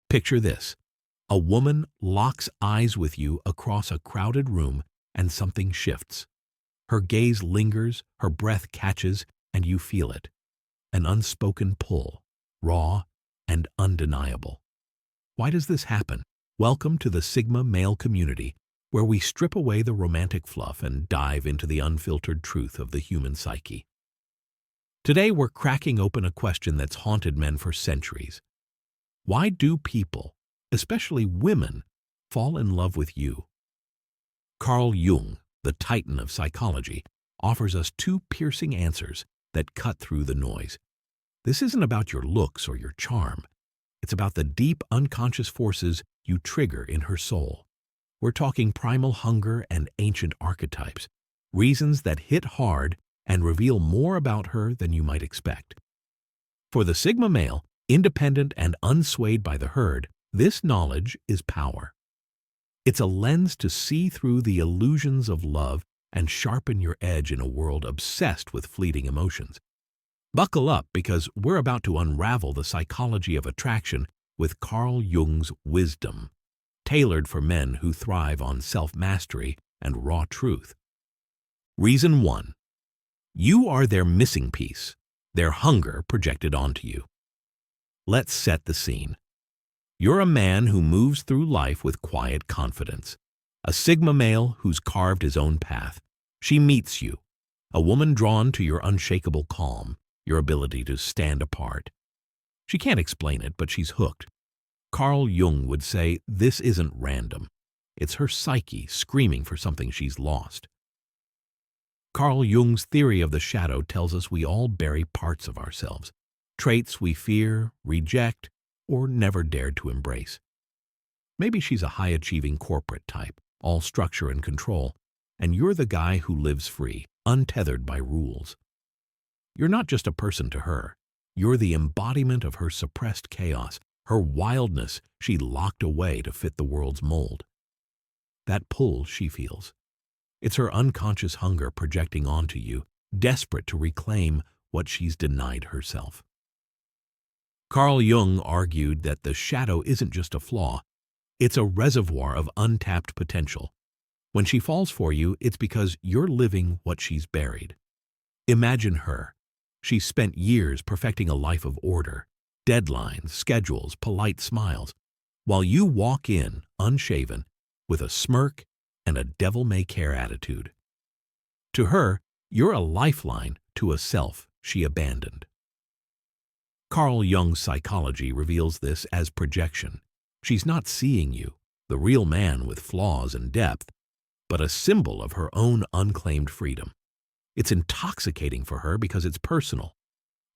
Picture this. A woman locks eyes with you across a crowded room and something shifts. Her gaze lingers, her breath catches, and you feel it. An unspoken pull, raw and undeniable. Why does this happen? Welcome to the Sigma male community, where we strip away the romantic fluff and dive into the unfiltered truth of the human psyche. Today we're cracking open a question that's haunted men for centuries. Why do people, especially women, fall in love with you? Carl Jung, the titan of psychology, offers us two piercing answers that cut through the noise. This isn't about your looks or your charm. It's about the deep unconscious forces you trigger in her soul. We're talking primal hunger and ancient archetypes, reasons that hit hard and reveal more about her than you might expect. For the Sigma male, independent and unswayed by the herd, this knowledge is power. It's a lens to see through the illusions of love and sharpen your edge in a world obsessed with fleeting emotions. Buckle up, because we're about to unravel the psychology of attraction with Carl Jung's wisdom, tailored for men who thrive on self-mastery and raw truth. Reason 1. You are their missing piece, their hunger projected onto you. Let's set the scene. You're a man who moves through life with quiet confidence, a Sigma male who's carved his own path. She meets you, a woman drawn to your unshakable calm, your ability to stand apart. She can't explain it, but she's hooked. Carl Jung would say this isn't random. It's her psyche screaming for something she's lost. Carl Jung's theory of the shadow tells us we all bury parts of ourselves, traits we fear, reject, or never dared to embrace. Maybe she's a high-achieving corporate type, all structure and control, and you're the guy who lives free, untethered by rules. You're not just a person to her. You're the embodiment of her suppressed chaos, her wildness she locked away to fit the world's mold. That pull she feels. It's her unconscious hunger projecting onto you, desperate to reclaim what she's denied herself. Carl Jung argued that the shadow isn't just a flaw, it's a reservoir of untapped potential. When she falls for you, it's because you're living what she's buried. Imagine her. She's spent years perfecting a life of order, deadlines, schedules, polite smiles, while you walk in, unshaven, with a smirk and a devil-may-care attitude. To her, you're a lifeline to a self she abandoned. Carl Jung's psychology reveals this as projection. She's not seeing you, the real man with flaws and depth, but a symbol of her own unclaimed freedom. It's intoxicating for her because it's personal.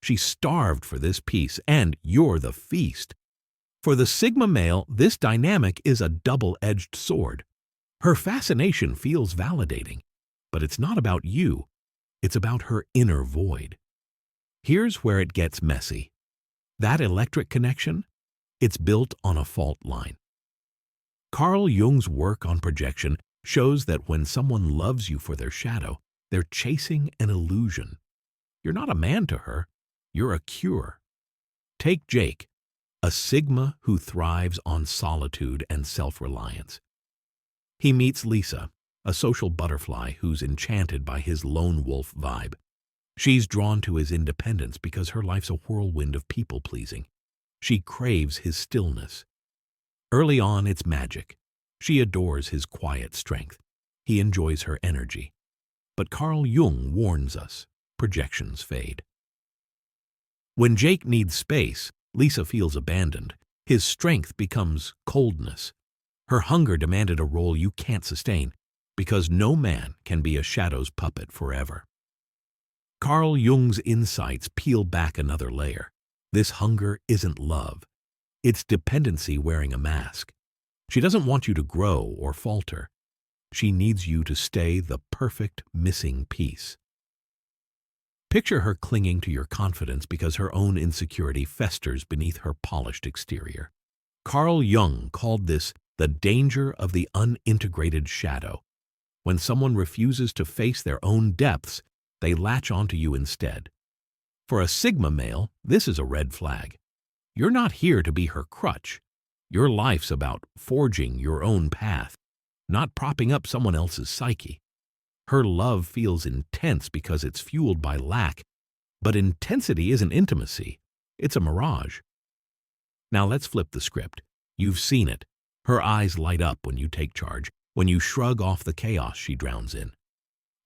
She starved for this piece, and you're the feast. For the Sigma male, this dynamic is a double-edged sword. Her fascination feels validating, but it's not about you. It's about her inner void. Here's where it gets messy. That electric connection, it's built on a fault line. Carl Jung's work on projection shows that when someone loves you for their shadow, they're chasing an illusion. You're not a man to her, you're a cure. Take Jake, a Sigma who thrives on solitude and self-reliance. He meets Lisa, a social butterfly who's enchanted by his lone wolf vibe. She's drawn to his independence because her life's a whirlwind of people-pleasing. She craves his stillness. Early on, it's magic. She adores his quiet strength. He enjoys her energy. But Carl Jung warns us, projections fade. When Jake needs space, Lisa feels abandoned. His strength becomes coldness. Her hunger demanded a role you can't sustain, because no man can be a shadow's puppet forever. Carl Jung's insights peel back another layer. This hunger isn't love. It's dependency wearing a mask. She doesn't want you to grow or falter. She needs you to stay the perfect missing piece. Picture her clinging to your confidence because her own insecurity festers beneath her polished exterior. Carl Jung called this the danger of the unintegrated shadow. When someone refuses to face their own depths, they latch onto you instead. For a Sigma male, this is a red flag. You're not here to be her crutch. Your life's about forging your own path, not propping up someone else's psyche. Her love feels intense because it's fueled by lack, but intensity isn't intimacy. It's a mirage. Now let's flip the script. You've seen it. Her eyes light up when you take charge, when you shrug off the chaos she drowns in.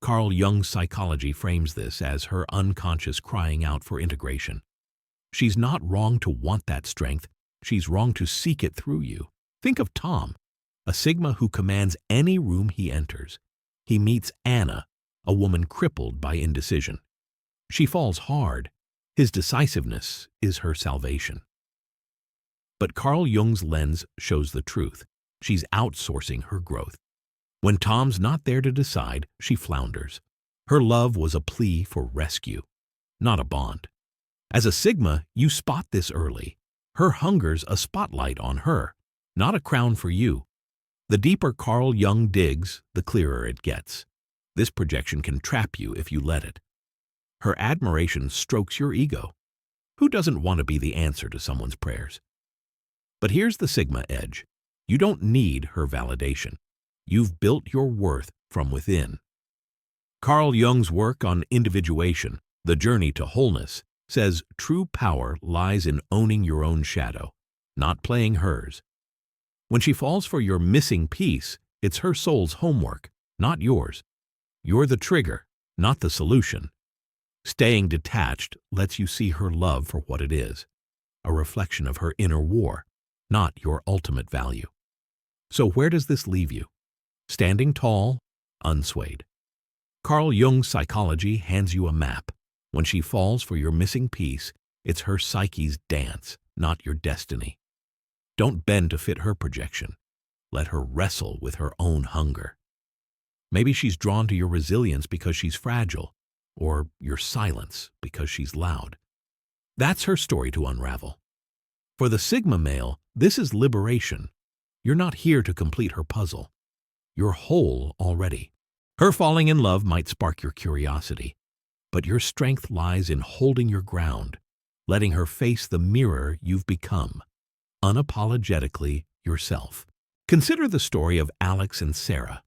Carl Jung's psychology frames this as her unconscious crying out for integration. She's not wrong to want that strength. She's wrong to seek it through you. Think of Tom, a Sigma who commands any room he enters. He meets Anna, a woman crippled by indecision. She falls hard. His decisiveness is her salvation. But Carl Jung's lens shows the truth. She's outsourcing her growth. When Tom's not there to decide, she flounders. Her love was a plea for rescue, not a bond. As a Sigma, you spot this early. Her hunger's a spotlight on her, not a crown for you. The deeper Carl Jung digs, the clearer it gets. This projection can trap you if you let it. Her admiration strokes your ego. Who doesn't want to be the answer to someone's prayers? But here's the Sigma edge. You don't need her validation. You've built your worth from within. Carl Jung's work on individuation, the journey to wholeness, says true power lies in owning your own shadow, not playing hers. When she falls for your missing piece, it's her soul's homework, not yours. You're the trigger, not the solution. Staying detached lets you see her love for what it is, a reflection of her inner war, not your ultimate value. So where does this leave you? Standing tall, unswayed. Carl Jung's psychology hands you a map. When she falls for your missing piece, it's her psyche's dance, not your destiny. Don't bend to fit her projection. Let her wrestle with her own hunger. Maybe she's drawn to your resilience because she's fragile, or your silence because she's loud. That's her story to unravel. For the Sigma male, this is liberation. You're not here to complete her puzzle. You're whole already. Her falling in love might spark your curiosity, but your strength lies in holding your ground, letting her face the mirror you've become, unapologetically yourself. Consider the story of Alex and Sarah,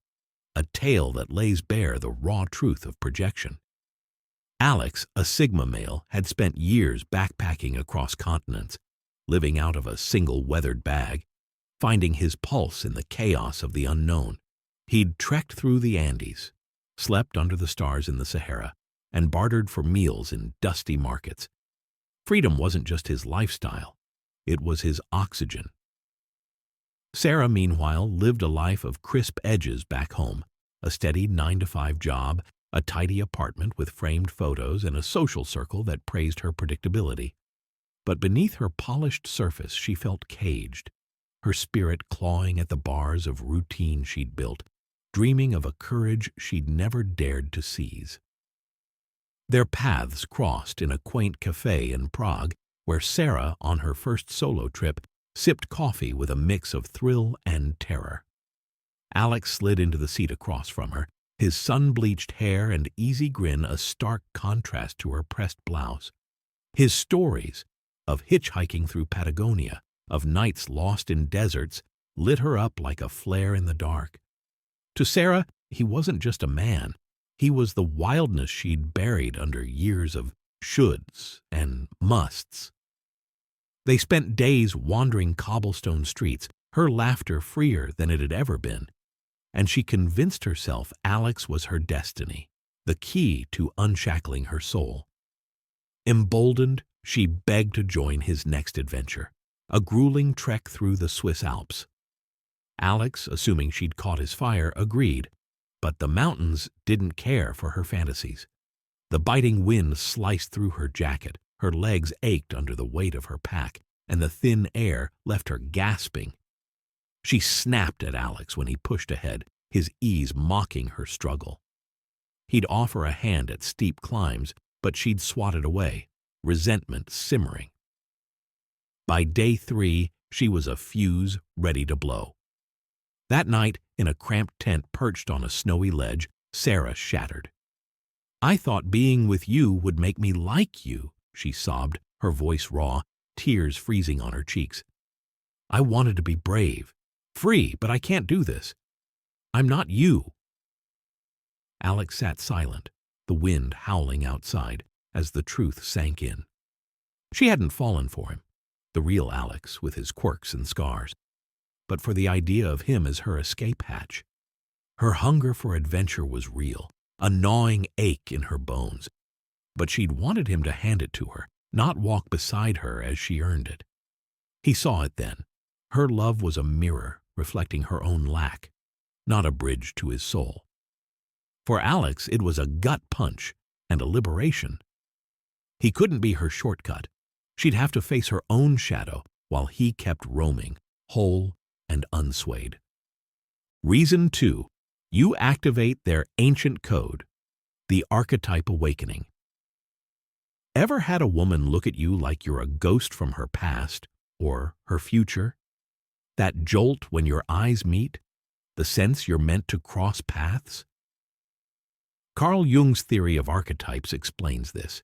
a tale that lays bare the raw truth of projection. Alex, a Sigma male, had spent years backpacking across continents, living out of a single weathered bag, finding his pulse in the chaos of the unknown. He'd trekked through the Andes, slept under the stars in the Sahara, and bartered for meals in dusty markets. Freedom wasn't just his lifestyle, it was his oxygen. Sarah, meanwhile, lived a life of crisp edges back home, a steady 9-to-5 job, a tidy apartment with framed photos, and a social circle that praised her predictability. But beneath her polished surface, she felt caged, her spirit clawing at the bars of routine she'd built, dreaming of a courage she'd never dared to seize. Their paths crossed in a quaint cafe in Prague, where Sarah, on her first solo trip, sipped coffee with a mix of thrill and terror. Alex slid into the seat across from her, his sun-bleached hair and easy grin a stark contrast to her pressed blouse. His stories, of hitchhiking through Patagonia, of nights lost in deserts, lit her up like a flare in the dark. To Sarah, he wasn't just a man. He was the wildness she'd buried under years of shoulds and musts. They spent days wandering cobblestone streets, her laughter freer than it had ever been. And she convinced herself Alex was her destiny, the key to unshackling her soul. Emboldened, she begged to join his next adventure, a grueling trek through the Swiss Alps. Alex, assuming she'd caught his fire, agreed, but the mountains didn't care for her fantasies. The biting wind sliced through her jacket, her legs ached under the weight of her pack, and the thin air left her gasping. She snapped at Alex when he pushed ahead, his ease mocking her struggle. He'd offer a hand at steep climbs, but she'd swat it away, resentment simmering. By day 3, she was a fuse ready to blow. That night, in a cramped tent perched on a snowy ledge, Sarah shattered. "I thought being with you would make me like you," she sobbed, her voice raw, tears freezing on her cheeks. I wanted to be brave, free, but I can't do this. I'm not you." Alex sat silent, the wind howling outside as the truth sank in. She hadn't fallen for him, the real Alex with his quirks and scars, but for the idea of him as her escape hatch. Her hunger for adventure was real, a gnawing ache in her bones, but she'd wanted him to hand it to her, not walk beside her as she earned it. He saw it then. Her love was a mirror reflecting her own lack, not a bridge to his soul. For Alex, it was a gut punch and a liberation. He couldn't be her shortcut. She'd have to face her own shadow while he kept roaming, whole and unswayed. Reason 2. You activate their ancient code, the archetype awakening. Ever had a woman look at you like you're a ghost from her past or her future? That jolt when your eyes meet, the sense you're meant to cross paths? Carl Jung's theory of archetypes explains this.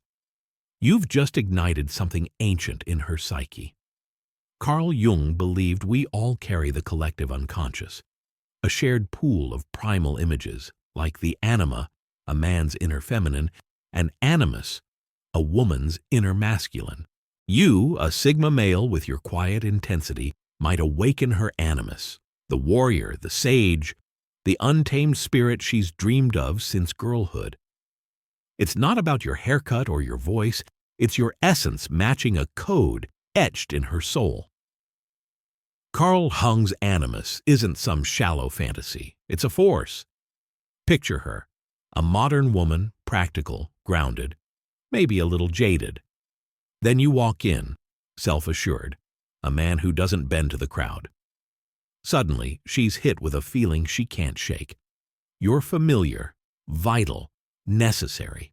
You've just ignited something ancient in her psyche. Carl Jung believed we all carry the collective unconscious, a shared pool of primal images, like the anima, a man's inner feminine, and animus, a woman's inner masculine. You, a sigma male with your quiet intensity, might awaken her animus, the warrior, the sage, the untamed spirit she's dreamed of since girlhood. It's not about your haircut or your voice, it's your essence matching a code etched in her soul. Carl Jung's animus isn't some shallow fantasy, it's a force. Picture her, a modern woman, practical, grounded, maybe a little jaded. Then you walk in, self-assured, a man who doesn't bend to the crowd. Suddenly, she's hit with a feeling she can't shake. You're familiar, vital, necessary.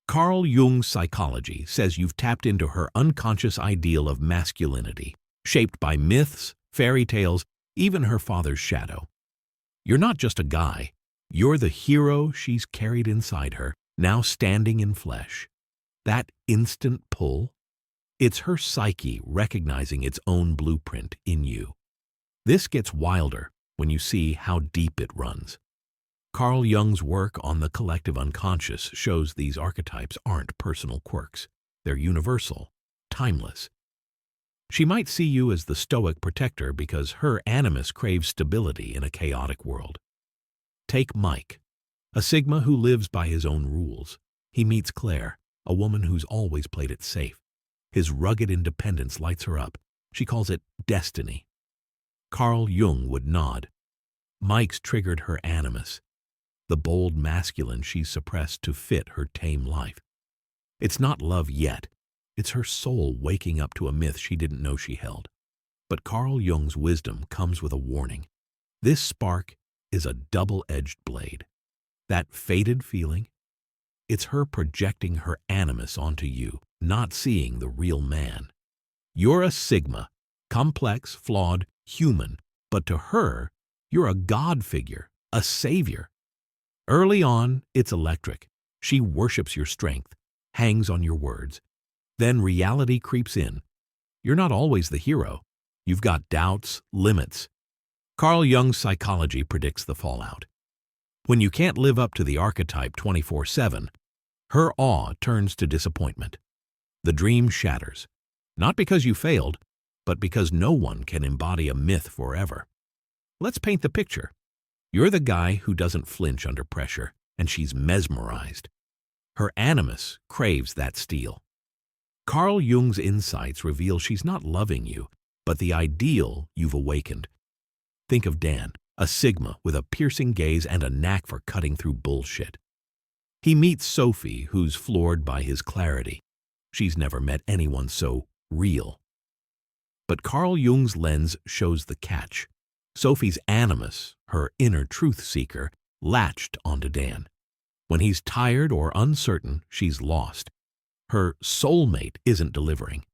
Carl Jung's psychology says you've tapped into her unconscious ideal of masculinity, shaped by myths, fairy tales, even her father's shadow. You're not just a guy. You're the hero she's carried inside her, now standing in flesh. That instant pull, it's her psyche recognizing its own blueprint in you. This gets wilder when you see how deep it runs. Carl Jung's work on the collective unconscious shows these archetypes aren't personal quirks. They're universal, timeless. She might see you as the stoic protector because her animus craves stability in a chaotic world. Take Mike, a sigma who lives by his own rules. He meets Claire, a woman who's always played it safe. His rugged independence lights her up. She calls it destiny. Carl Jung would nod. Mike's triggered her animus, the bold masculine she's suppressed to fit her tame life. It's not love yet. It's her soul waking up to a myth she didn't know she held. But Carl Jung's wisdom comes with a warning. This spark is a double-edged blade. That faded feeling, it's her projecting her animus onto you, not seeing the real man. You're a sigma, complex, flawed, human, but to her, you're a god figure, a savior. Early on, it's electric. She worships your strength, hangs on your words. Then reality creeps in. You're not always the hero. You've got doubts, limits. Carl Jung's psychology predicts the fallout. When you can't live up to the archetype 24/7, her awe turns to disappointment. The dream shatters, not because you failed, but because no one can embody a myth forever. Let's paint the picture. You're the guy who doesn't flinch under pressure, and she's mesmerized. Her animus craves that steel. Carl Jung's insights reveal she's not loving you, but the ideal you've awakened. Think of Dan, a sigma with a piercing gaze and a knack for cutting through bullshit. He meets Sophie, who's floored by his clarity. She's never met anyone so real. But Carl Jung's lens shows the catch. Sophie's animus, her inner truth seeker, latched onto Dan. When he's tired or uncertain, she's lost. Her soulmate isn't delivering.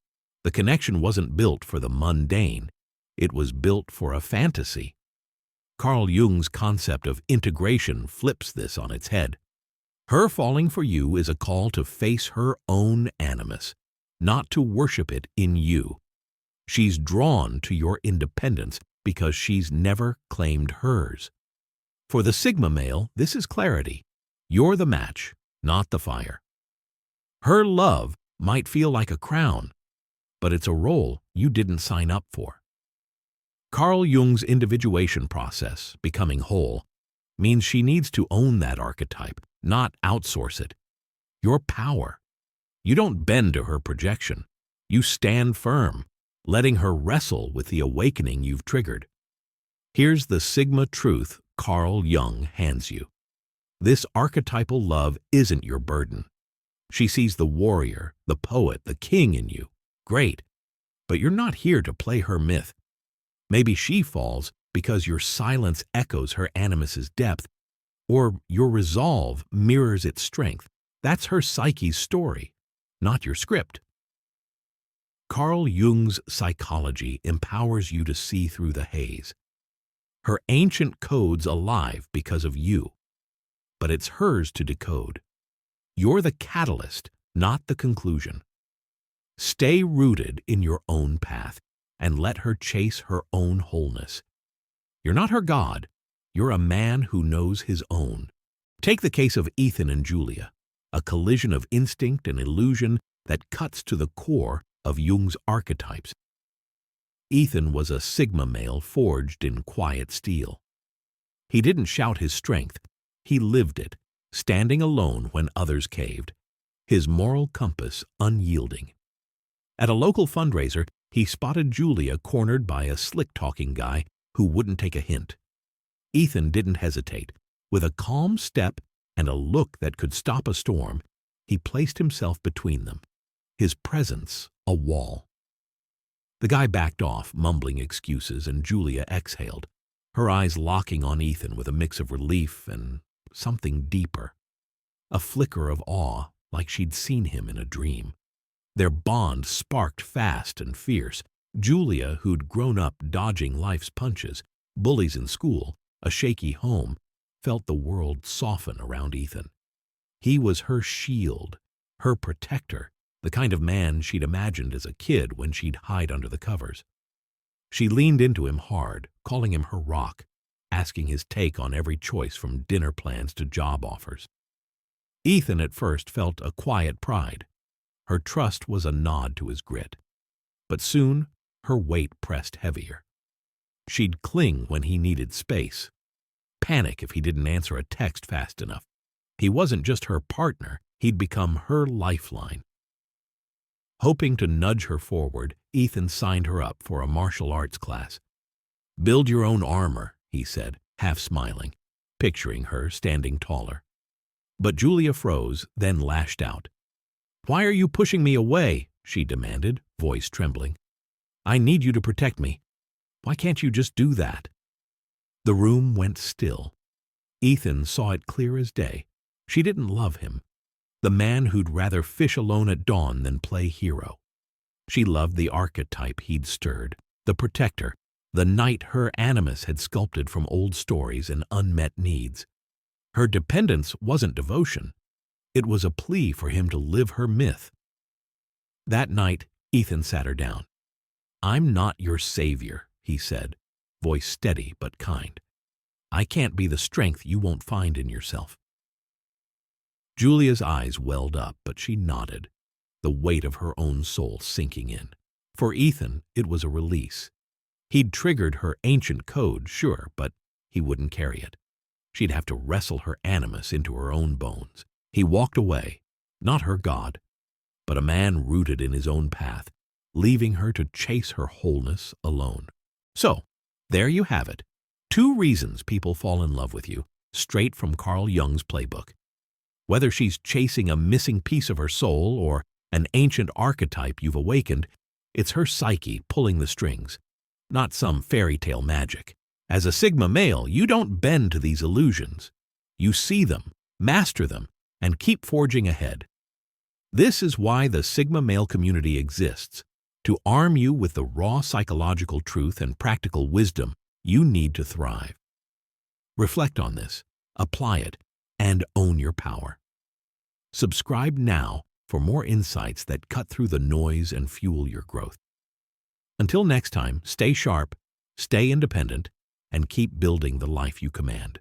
The connection wasn't built for the mundane. It was built for a fantasy. Carl Jung's concept of integration flips this on its head. Her falling for you is a call to face her own animus, not to worship it in you. She's drawn to your independence because she's never claimed hers. For the Sigma male, this is clarity. You're the match, not the fire. Her love might feel like a crown, but it's a role you didn't sign up for. Carl Jung's individuation process, becoming whole, means she needs to own that archetype, not outsource it. Your power. You don't bend to her projection. You stand firm, letting her wrestle with the awakening you've triggered. Here's the Sigma truth Carl Jung hands you. This archetypal love isn't your burden. She sees the warrior, the poet, the king in you. Great. But you're not here to play her myth. Maybe she falls because your silence echoes her animus's depth, or your resolve mirrors its strength. That's her psyche's story, not your script. Carl Jung's psychology empowers you to see through the haze. Her ancient code's alive because of you, but it's hers to decode. You're the catalyst, not the conclusion. Stay rooted in your own path and let her chase her own wholeness. You're not her god. You're a man who knows his own. Take the case of Ethan and Julia, a collision of instinct and illusion that cuts to the core of Jung's archetypes. Ethan was a Sigma male forged in quiet steel. He didn't shout his strength. He lived it, standing alone when others caved, his moral compass unyielding. At a local fundraiser, he spotted Julia cornered by a slick-talking guy who wouldn't take a hint. Ethan didn't hesitate. With a calm step and a look that could stop a storm, he placed himself between them, his presence a wall. The guy backed off, mumbling excuses, and Julia exhaled, her eyes locking on Ethan with a mix of relief and something deeper, a flicker of awe like she'd seen him in a dream. Their bond sparked fast and fierce. Julia, who'd grown up dodging life's punches, bullies in school, a shaky home, felt the world soften around Ethan. He was her shield, her protector, the kind of man she'd imagined as a kid when she'd hide under the covers. She leaned into him hard, calling him her rock, asking his take on every choice from dinner plans to job offers. Ethan at first felt a quiet pride. Her trust was a nod to his grit. But soon, her weight pressed heavier. She'd cling when he needed space, panic if he didn't answer a text fast enough. He wasn't just her partner, he'd become her lifeline. Hoping to nudge her forward, Ethan signed her up for a martial arts class. "Build your own armor," he said, half smiling, picturing her standing taller. But Julia froze, then lashed out. "Why are you pushing me away?" she demanded, voice trembling. "I need you to protect me. Why can't you just do that?" The room went still. Ethan saw it clear as day. She didn't love him, the man who'd rather fish alone at dawn than play hero. She loved the archetype he'd stirred, the protector, the knight her animus had sculpted from old stories and unmet needs. Her dependence wasn't devotion. It was a plea for him to live her myth. That night, Ethan sat her down. "I'm not your savior," he said, voice steady but kind. "I can't be the strength you won't find in yourself." Julia's eyes welled up, but she nodded, the weight of her own soul sinking in. For Ethan, it was a release. He'd triggered her ancient code, sure, but he wouldn't carry it. She'd have to wrestle her animus into her own bones. He walked away, not her god, but a man rooted in his own path, leaving her to chase her wholeness alone. So, there you have it. 2 reasons people fall in love with you, straight from Carl Jung's playbook. Whether she's chasing a missing piece of her soul or an ancient archetype you've awakened, it's her psyche pulling the strings, not some fairy tale magic. As a Sigma male, you don't bend to these illusions. You see them, master them, and keep forging ahead. This is why the Sigma male community exists, to arm you with the raw psychological truth and practical wisdom you need to thrive. Reflect on this, apply it, and own your power. Subscribe now for more insights that cut through the noise and fuel your growth. Until next time, stay sharp, stay independent, and keep building the life you command.